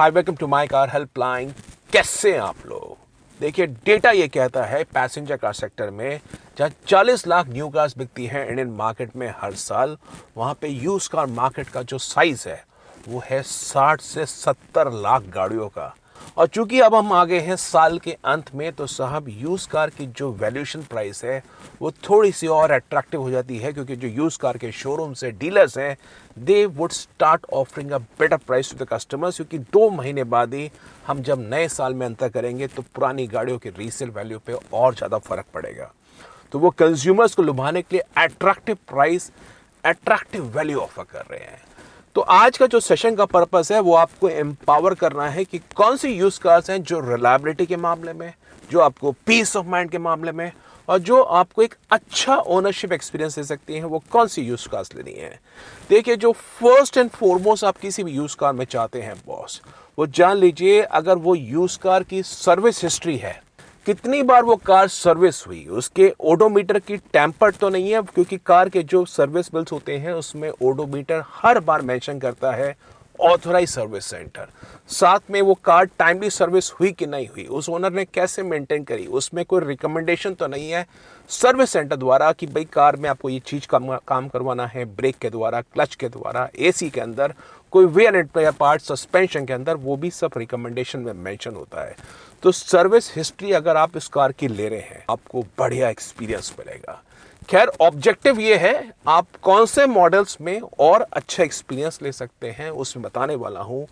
Hi welcome to my car helpline. कैसे हैं आप लोग? देखिए, डेटा ये कहता है पैसेंजर कार सेक्टर में जहाँ 40 लाख न्यू कार्स बिकती हैं इंडियन मार्केट में हर साल, वहाँ पे यूज कार मार्केट का जो साइज है वो है 60 से 70 लाख गाड़ियों का। और चूंकि अब हम आ गए हैं साल के अंत में, तो साहब यूज कार की जो वैल्यूएशन प्राइस है वो थोड़ी सी और अट्रैक्टिव हो जाती है, क्योंकि जो यूज कार के शोरूम से डीलर्स हैं they would start offering a better price to the customers, क्योंकि 2 महीने बाद ही हम जब नए साल में अंतर करेंगे तो पुरानी गाड़ियों के रीसेल वैल्यू पे और ज़्यादा फर्क पड़ेगा। तो वो कंज्यूमर्स को लुभाने के लिए attractive price, attractive value offer कर रहे हैं। तो आज का जो सेशन का पर्पस है वो आपको एम्पावर करना है कि कौन सी यूज कार्स हैं जो रिलायबिलिटी के मामले में, जो आपको पीस ऑफ माइंड के मामले में, और जो आपको एक अच्छा ओनरशिप एक्सपीरियंस दे सकती हैं, वो कौन सी यूज कार्स लेनी है। देखिए, जो फर्स्ट एंड फॉरमोस्ट आप किसी भी यूज कार में चाहते हैं बॉस, वो जान लीजिए अगर वो यूज कार की सर्विस हिस्ट्री है, कितनी बार वो कार सर्विस हुई, उसके ओडोमीटर की टेम्पर तो नहीं है, क्योंकि कार के जो सर्विस बिल्स होते हैं उसमें ओडोमीटर हर बार मेंशन करता है ऑथराइज सर्विस सेंटर। साथ में वो कार टाइमली सर्विस हुई कि नहीं हुई, उस ओनर ने कैसे मेंटेन करी, उसमें कोई रिकमेंडेशन तो नहीं है सर्विस सेंटर द्वारा कि भाई कार में आपको ये चीज़ काम करवाना है, ब्रेक के द्वारा, क्लच के द्वारा, एसी के अंदर, कोई wear and tear part, suspension के अंदर, वो भी सब रिकमेंडेशन में मेंशन होता है। तो सर्विस हिस्ट्री अगर आप इस कार की ले रहे हैं, आपको बढ़िया एक्सपीरियंस मिलेगा। खैर, ऑब्जेक्टिव ये है आप कौन से मॉडल्स में और अच्छा एक्सपीरियंस ले सकते हैं उसमें बताने वाला हूं।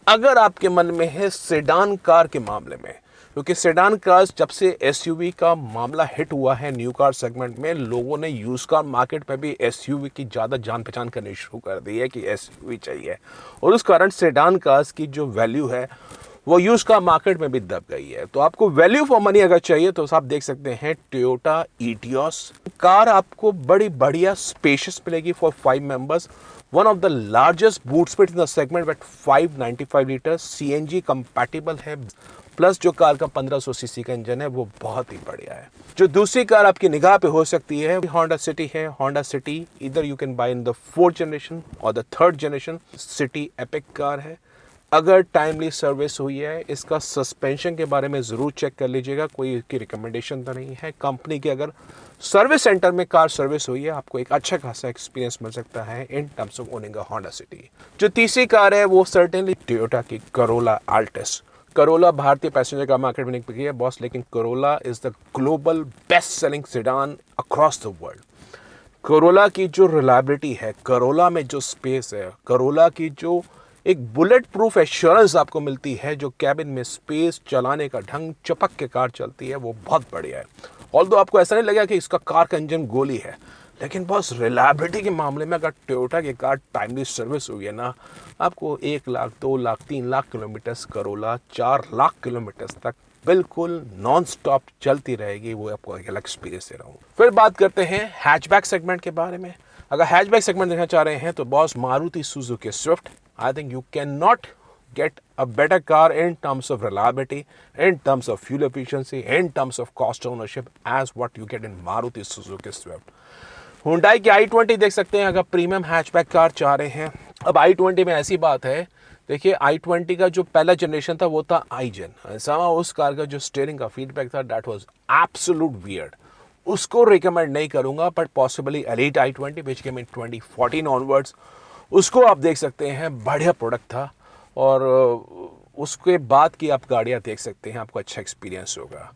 अगर आपके मन में है सेडान कार के मामले में, क्योंकि सेडान कार्स जब से एसयूवी का मामला हिट हुआ है न्यू कार सेगमेंट में, लोगों ने यूज कार मार्केट पे भी एसयूवी की ज़्यादा जान पहचान करनी शुरू कर दी है कि एसयूवी चाहिए, और उस कारण सेडान कार्स की जो वैल्यू है वो यूज कार मार्केट में भी दब गई है। तो आपको वैल्यू फॉर मनी अगर चाहिए तो आप देख सकते हैं टोयोटा इटियोस कार आपको बड़ी बढ़िया स्पेशियस मिलेगी for 5 members, one of the largest boot space in the segment with 595 litre, CNG compatible है, प्लस जो कार का 1500 सीसी का इंजन है वो बहुत ही बढ़िया है। जो दूसरी कार आपकी निगाह पे हो सकती है होंडा सिटी है। होंडा सिटी इधर you can buy in the 4th generation और the 3rd generation. City epic car है, अगर टाइमली सर्विस हुई है, इसका सस्पेंशन के बारे में ज़रूर चेक कर लीजिएगा, कोई इसकी रिकमेंडेशन तो नहीं है। कंपनी के अगर सर्विस सेंटर में कार सर्विस हुई है, आपको एक अच्छा खासा एक्सपीरियंस मिल सकता है इन terms of owning a Honda city. जो तीसरी कार है वो सर्टेनली टोयोटा की करोला अल्टिस। करोला भारतीय पैसेंजर कार मार्केट में नहीं बिकी है बॉस, लेकिन Corolla is the global best selling sedan across the world. Corolla की जो रिलायबिलिटी है, करोला में जो स्पेस है, करोला की जो एक बुलेट प्रूफ एश्योरेंस आपको मिलती है, जो कैबिन में स्पेस, चलाने का ढंग, चपक के कार चलती है, वो बहुत बढ़िया है। ऑल्दो आपको ऐसा नहीं लगेगा कि इसका कार का इंजन गोली है, लेकिन बस रिलायबिलिटी के मामले में अगर टोयोटा की कार टाइमली सर्विस हुई है ना, आपको 1 lakh, 2 lakh, 3 lakh kilometres, Corolla 4 lakh kilometres तक बिल्कुल नॉन स्टॉप चलती रहेगी। वो आपको एक अलग एक्सपीरियंस दे रहा हूँ। फिर बात करते हैं हैचबैक सेगमेंट के बारे में। अगर हैचबैक सेगमेंट देखना चाह रहे हैं तो boss Maruti Suzuki Swift, I think you cannot get a better car in terms of reliability, in terms of fuel efficiency, in terms of cost ownership as what you get in Maruti Suzuki Swift. Hyundai की i20 देख सकते हैं अगर premium hatchback car चाह रहे हैं। अब i20 में ऐसी बात है, देखिए i20 का जो पहला जनरेशन था वो था iGen, ऐसा उस कार का जो स्टीयरिंग का फीडबैक था दैट वाज एब्सोल्यूट वियर्ड। उसको रिकमेंड नहीं करूंगा, but possibly elite i20 which came in 2014 onwards, उसको आप देख सकते हैं, बढ़िया प्रोडक्ट था। और उसके बाद की आप गाड़ियाँ देख सकते हैं, आपको अच्छा एक्सपीरियंस होगा।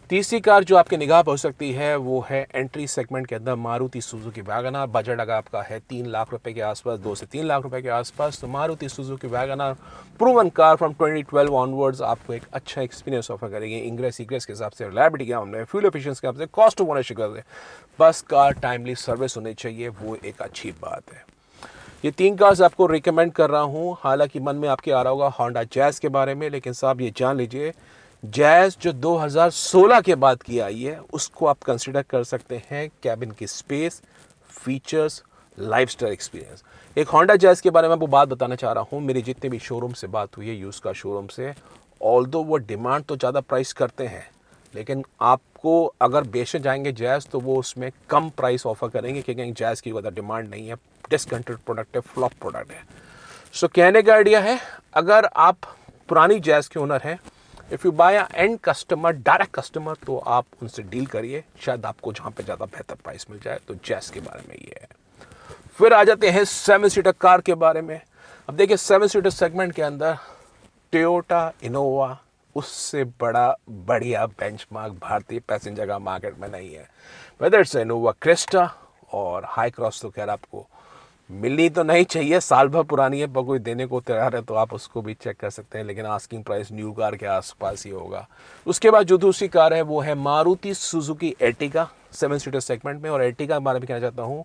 तीसरी कार जो आपके निगाह पर हो सकती है वो है एंट्री सेगमेंट के अंदर Maruti Suzuki wagon R. Budget अगर आपका है 3 लाख रुपए के आसपास, 2 से 3 लाख रुपए के आसपास, तो Maruti Suzuki wagon R proven car from 2012 onwards आपको एक अच्छा एक्सपीरियंस ऑफर करेगी। इंग्रेस के हिसाब से, रिलायबिलिटी के मामले में, फ्यूल एफिशिएंसी के हिसाब से, कॉस्ट ऑफ ओनरशिप के, बस कार टाइमली सर्विस होनी चाहिए, वो एक अच्छी बात है। ये 3 कार्स आपको रिकमेंड कर रहा हूँ। हालांकि मन में आपके आ रहा होगा होंडा जैज़ के बारे में, लेकिन साहब ये जान लीजिए जैज़ जो 2016 के बाद की आई है उसको आप कंसिडर कर सकते हैं। कैबिन की स्पेस, फीचर्स, लाइफस्टाइल एक्सपीरियंस। एक होंडा जैज़ के बारे में आपको बात बताना चाह रहा हूँ। मेरी जितने भी शोरूम से बात हुई है, यूज़ का शोरूम से, ऑल्दो वो डिमांड तो ज़्यादा प्राइस करते हैं, लेकिन आपको अगर बेचने जाएंगे जैज़ तो वो उसमें कम प्राइस ऑफर करेंगे, क्योंकि जैज़ की ज़्यादा डिमांड नहीं है, डिसकंटिन्यूड प्रोडक्ट है, फ्लॉप प्रोडक्ट है। सो कहने का आइडिया है, अगर आप पुरानी जैज़ के ओनर हैं, if you buy end customer, direct customer, तो आप उनसे डील करिए, शायद आपको जहाँ पे ज़्यादा बेहतर प्राइस मिल जाए। तो जैज़ के बारे में ये है। फिर आ जाते हैं 7 सीटर कार के बारे में। अब देखिए 7 सीटर सेगमेंट के अंदर टोयोटा इनोवा उससे बड़ा बढ़िया बेंचमार्क भारतीय पैसेंजर का मार्केट में नहीं है। वेदर इट्स इनोवा क्रिस्टा और हाई क्रॉस, तो खैर आपको मिलनी तो नहीं चाहिए, साल भर पुरानी है, पर कोई देने को तैयार है तो आप उसको भी चेक कर सकते हैं, लेकिन आस्किंग प्राइस न्यू कार के आसपास ही होगा। उसके बाद जो दूसरी कार है वो है Maruti Suzuki Ertiga 7 seater segment में। और एर्टिगा के बारे में कहना चाहता हूँ,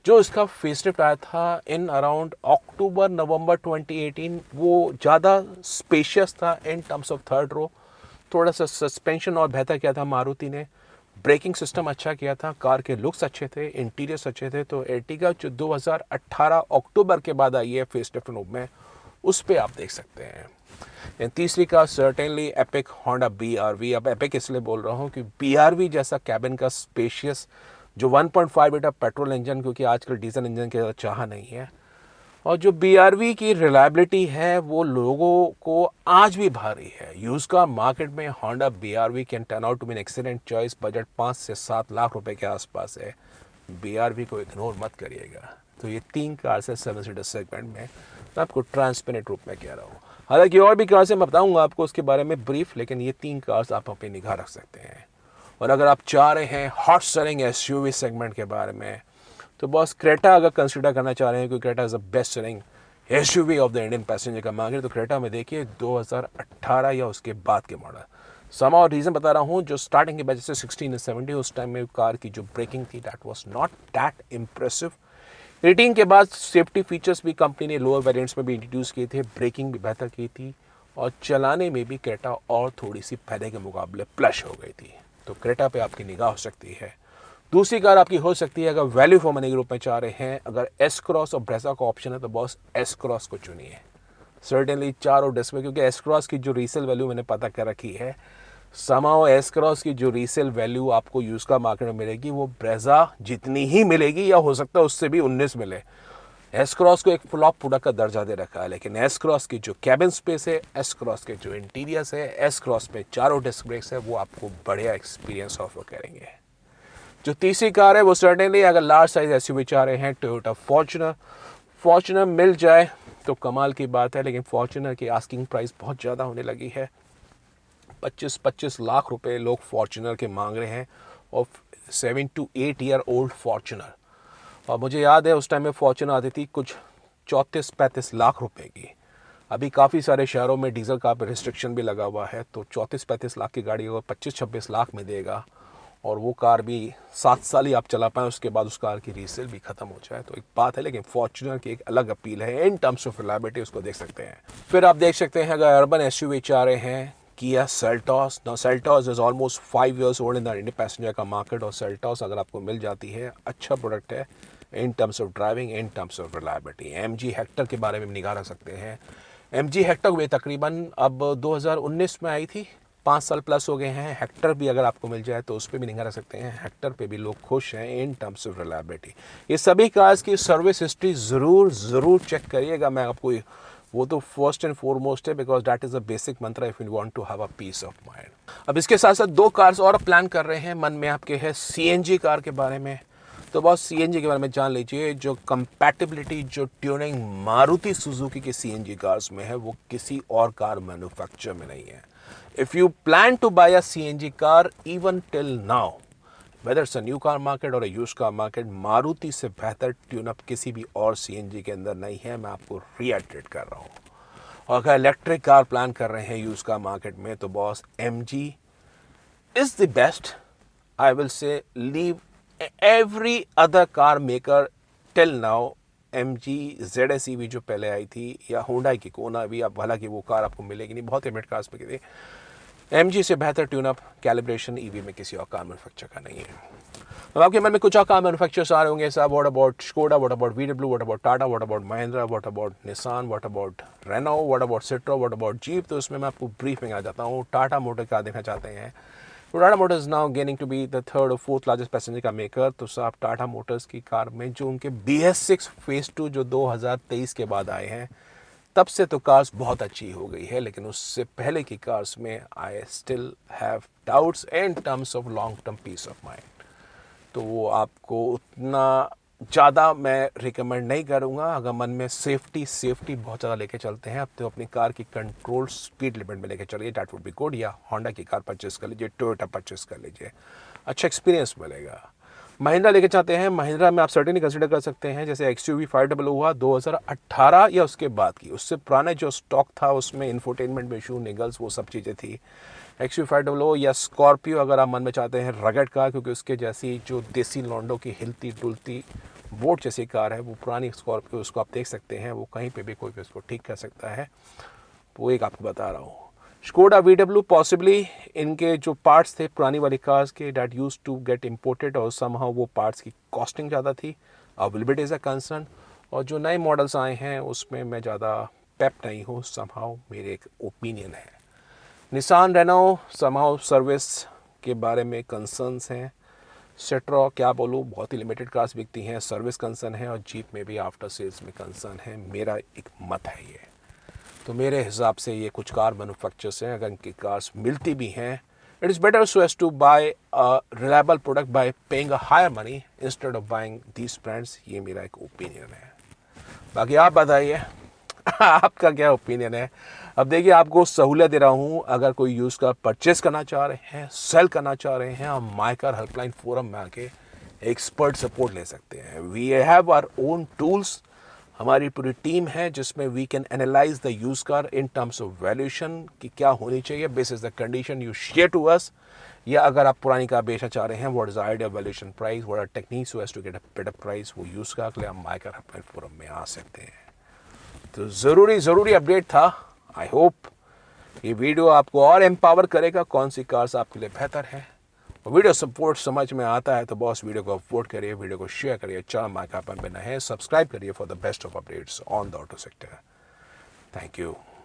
जो इसका फेसलिफ्ट आया था इन अराउंड अक्टूबर नवंबर 2018, वो ज़्यादा स्पेशियस था in terms of third row, थोड़ा सा सस्पेंशन और बेहतर किया था मारुति ने, ब्रेकिंग सिस्टम अच्छा किया था, कार के लुक्स अच्छे थे, इंटीरियर्स अच्छे थे। तो एर्टिगा जो 2018 अक्टूबर के बाद आई है फेसलिफ्ट रूप में, उस पर आप देख सकते हैं। तीसरी car certainly epic Honda BRV। अब एपिक इसलिए बोल रहा हूँ कि BRV जैसा कैबिन का स्पेशियस जो 1.5 लीटर पेट्रोल इंजन, क्योंकि आजकल डीजल इंजन की चाह नहीं है, और जो BRV की रिलायबिलिटी है वो लोगों को आज भी भारी है। यूज कार मार्केट में Honda BRV can turn out to be an excellent choice. Budget 5 से 7 लाख रुपए के आसपास है। BRV को इग्नोर मत करिएगा। तो ये 3 कार्स है 7 सीटर सेगमेंट में, मैं आपको ट्रांसपेरेंट रूप में कह रहा हूँ। हालांकि और भी कार्स है, मैं बताऊंगा आपको उसके बारे में ब्रीफ, लेकिन ये 3 कार्स आप अपनी निगाह रख सकते हैं। और अगर आप चाह रहे हैं हॉट सेलिंग SUV सेगमेंट के बारे में, तो बॉस क्रेटा अगर कंसिडर करना चाह रहे हैं, क्योंकि Creta is the best selling SUV of the Indian passenger का मार्केट, तो क्रेटा में देखिए 2018 या उसके बाद के मॉडल। समा और रीज़न बता रहा हूँ, जो स्टार्टिंग के बजट से 16 से 70, उस टाइम में कार की जो ब्रेकिंग थी that was not that impressive. 18 के बाद सेफ्टी फीचर्स भी कंपनी ने लोअर वेरिएंट्स में भी इंट्रोड्यूस किए थे, ब्रेकिंग भी बेहतर की थी, और चलाने में भी क्रेटा और थोड़ी सी पहले के मुकाबले प्लश हो गई थी। तो क्रेटा पे आपकी निगाह हो सकती है। दूसरी कार आपकी हो सकती है, अगर वैल्यू फॉर मनी ग्रुप में चाह रहे हैं, अगर एस क्रॉस और ब्रेजा का ऑप्शन है, तो बॉस एस क्रॉस को चुनिए। सर्टेनली 4 और डिस्प्ले, क्योंकि एस क्रॉस की जो रीसेल वैल्यू मैंने पता कर रखी है, समाओ एस क्रॉस की जो रीसेल वैल्यू आपको यूज का मार्केट में मिलेगी वो ब्रेजा जितनी ही मिलेगी, या हो सकता है उससे भी 19 मिले। एस क्रॉस को एक फ्लॉप प्रोडक्ट का दर्जा दे रखा है, लेकिन एस क्रॉस की जो कैबिन स्पेस है, एस क्रॉस के जो इंटीरियर्स है, एस क्रॉस में 4 डिस्क ब्रेक्स है, वो आपको बढ़िया एक्सपीरियंस ऑफर करेंगे। जो तीसरी कार है वो सर्टेनली अगर लार्ज साइज SUV चाह रहे हैं, टोयोटा फॉर्च्यूनर मिल जाए तो कमाल की बात है, लेकिन फॉर्च्यूनर की आस्किंग प्राइस बहुत ज़्यादा होने लगी है। 25 लाख रुपए लोग फॉर्च्यूनर के मांग रहे हैं, और 7 to 8 ईयर ओल्ड फॉर्च्यूनर। और मुझे याद है उस टाइम में फॉर्च्यूनर आती थी कुछ 34-35 लाख रुपए की। अभी काफ़ी सारे शहरों में डीजल का रिस्ट्रिक्शन भी लगा हुआ है, तो 34-35 लाख की गाड़ी अगर 25-26 लाख में देगा, और वो कार भी 7 साल ही आप चला पाएँ, उसके बाद उस कार की रीसेल भी ख़त्म हो जाए, तो एक बात है। लेकिन फॉर्च्यूनर की एक अलग अपील है इन टर्म्स ऑफ रिलायबिलिटी, उसको देख सकते हैं। फिर आप देख सकते हैं अगर अर्बन SUV चाह रहे हैं, Kia Seltos. Now Seltos is almost 5 years old in the Indian passenger का मार्केट, और सेल्टॉस अगर आपको मिल जाती है, अच्छा प्रोडक्ट है इन terms of driving, in terms of reliability. MG Hector के बारे में निगाह रख सकते हैं। MG हेक्टर वे तकरीबन अब 2019 में आई थी, 5 साल प्लस हो गए हैं। हेक्टर भी अगर आपको मिल जाए तो उस पर भी निगाह रख सकते हैं। हेक्टर पे भी लोग खुश हैं इन टर्म्स ऑफ रिलायबिलिटी। ये सभी कार्स की सर्विस हिस्ट्री ज़रूर चेक करिएगा। मैं आपको वो तो फर्स्ट एंड फॉरमोस्ट है, because that is a basic mantra if you want to have a peace of mind. अब इसके साथ साथ 2 कार्स और प्लान कर रहे हैं मन में आपके है, CNG कार के बारे में। तो बस CNG के बारे में जान लीजिए, जो कंपैटिबिलिटी, जो ट्यूनिंग मारुति सुजुकी की CNG कार्स में है, वो किसी और कार मैन्युफैक्चर में नहीं है। If you plan to buy a CNG car, even till now, whether it's a new car market or a used car market, Maruti से बेहतर ट्यूनअप किसी भी और CNG के अंदर नहीं है। मैं आपको रीएट्रेट कर रहा हूँ। और अगर इलेक्ट्रिक कार प्लान कर रहे हैं यूज कार मार्केट में, तो boss MG is the best. I will say leave every other car maker till now. MG ZS EV जो पहले आई थी, या होंडा की कोना भी, अब हालांकि वो कार आपको मिलेगी नहीं, बहुत लिमिटेड कार्स में थी। MG से बेहतर ट्यूनअप कैलिब्रेशन EV में किसी और कार मैन्युफैक्चर का नहीं है। अब आपके मन में कुछ और कार मैन्युफैक्चर्स आ रहे होंगे साहब, what about Skoda, what about VW, what about Tata, what about Mahindra, what about Nissan, what about Renault, what about Citroen, what about Jeep. तो इसमें मैं आपको ब्रीफ में आ जाता हूँ। टाटा मोटर क्या देखना चाहते हैं, Tata Motors now gaining to be the 3rd और 4th लार्जेस्ट पैसेंजर का मेकर। तो साहब टाटा मोटर्स की कार में जो उनके BS6 फेज 2 जो 2023 के बाद आए हैं, तब से तो कार्स बहुत अच्छी हो गई है, लेकिन उससे पहले की कार्स में I still have doubts in terms of long term peace of mind. तो वो आपको उतना ज़्यादा मैं रिकमेंड नहीं करूँगा। अगर मन में सेफ्टी बहुत ज़्यादा लेके चलते हैं, अब तो अपनी कार की कंट्रोल स्पीड लिमिट में लेके चलिए, डैट वुड बी गुड। या होंडा की कार परचेस कर लीजिए, टोयोटा परचेस कर लीजिए, अच्छा एक्सपीरियंस मिलेगा। महिंद्रा लेके चाहते हैं, महिंद्रा में आप सर्टेनली कंसिडर कर सकते हैं, जैसे XUV 500 हुआ 2018 या उसके बाद की, उससे पुराने जो स्टॉक था उसमें इंफोटेनमेंट में इशू, निगल्स, वो सब चीज़ें थी। XUV 500 या स्कॉर्पियो अगर आप मन में चाहते हैं रगड़ कार, क्योंकि उसके जैसी जो देसी लॉन्डो की हिलती डुलती बोट जैसी कार है, वो पुरानी स्कॉर्पियो, उसको आप देख सकते हैं, वो कहीं पे भी कोई भी उसको ठीक कर सकता है। वो एक आपको बता रहा हूँ। Skoda VW पॉसिबली इनके जो पार्ट्स थे पुरानी वाली कार्स के, that used to get imported, और समहाउ वो पार्ट्स की कॉस्टिंग ज़्यादा थी, अवेलेबिलिटी इज़ अ कंसर्न। और जो नए मॉडल्स आए हैं उसमें मैं ज़्यादा पेप नहीं हूँ, समहाउ मेरे एक ओपिनियन है। निसान रेनो समहाउ सर्विस के बारे में कंसर्न्स हैं। सेट्रा क्या बोलूँ, बहुत ही लिमिटेड कार्स बिकती हैं, सर्विस कंसर्न है, और जीप में भी आफ्टर सेल्स में कंसर्न है, मेरा एक मत है ये। तो मेरे हिसाब से ये कुछ कार मैन्युफैक्चरर्स हैं, अगर इनकी कार्स मिलती भी हैं, it is better so as to buy a reliable product by paying a higher money instead of buying these brands. ये मेरा एक ओपिनियन है। बाकी आप बताइए आपका क्या ओपिनियन है। अब देखिए, आपको सहूलियत दे रहा हूँ, अगर कोई यूज़ कार परचेस करना चाह रहे हैं, सेल करना चाह रहे हैं, आप माई कार हेल्पलाइन फोरम में आके एक्सपर्ट सपोर्ट ले सकते हैं। We have our own tools, हमारी पूरी टीम है जिसमें we can analyse the used car in terms of valuation की क्या होनी चाहिए, basis the condition you share to us. या अगर आप पुरानी कार बेचना चाह रहे हैं, what is the idea valuation price, what are techniques so as to get a better price, वो यूज कार के लिए आप माई कार हेल्पलाइन फोरम में आ सकते हैं। तो ज़रूरी अपडेट था। आई होप ये वीडियो आपको और एम्पावर करेगा कौन सी कार्स आपके लिए बेहतर है। वीडियो सपोर्ट समझ में आता है तो बॉस वीडियो को वोट करिए, वीडियो को शेयर करिए, चैनल माइक आप पे नए हैं सब्सक्राइब करिए for the best of updates on the auto sector. Thank you.